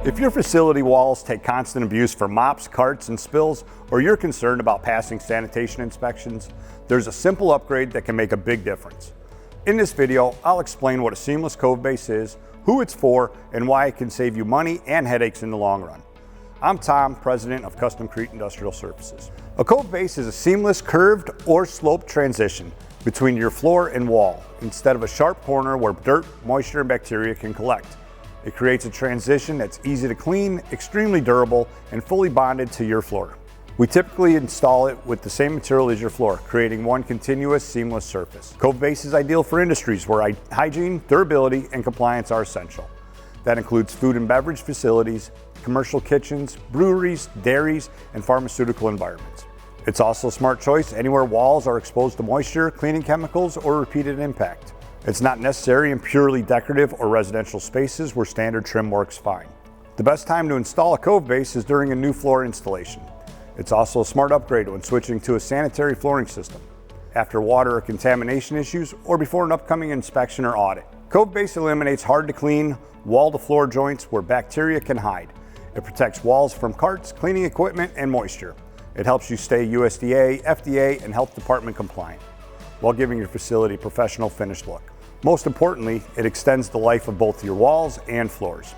If your facility walls take constant abuse for mops, carts, and spills, or you're concerned about passing sanitation inspections, there's a simple upgrade that can make a big difference. In this video, I'll explain what a seamless cove base is, who it's for, and why it can save you money and headaches in the long run. I'm Tom, president of Custom Crete Industrial Services. A cove base is a seamless curved or sloped transition between your floor and wall, instead of a sharp corner where dirt, moisture, and bacteria can collect. It creates a transition that's easy to clean, extremely durable, and fully bonded to your floor. We typically install it with the same material as your floor, creating one continuous, seamless surface. Cove base is ideal for industries where hygiene, durability, and compliance are essential. That includes food and beverage facilities, commercial kitchens, breweries, dairies, and pharmaceutical environments. It's also a smart choice anywhere walls are exposed to moisture, cleaning chemicals, or repeated impact. It's not necessary in purely decorative or residential spaces where standard trim works fine. The best time to install a cove base is during a new floor installation. It's also a smart upgrade when switching to a sanitary flooring system, after water or contamination issues, or before an upcoming inspection or audit. Cove base eliminates hard to clean wall-to-floor joints where bacteria can hide. It protects walls from carts, cleaning equipment, and moisture. It helps you stay USDA, FDA, and health department compliant, while giving your facility a professional finished look. Most importantly, it extends the life of both your walls and floors.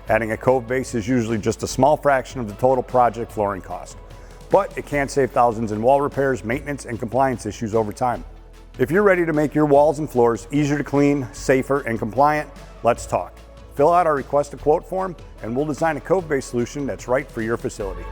Adding a cove base is usually just a small fraction of the total project flooring cost, but it can save thousands in wall repairs, maintenance, and compliance issues over time. If you're ready to make your walls and floors easier to clean, safer, and compliant, let's talk. Fill out our request a quote form, and we'll design a cove base solution that's right for your facility.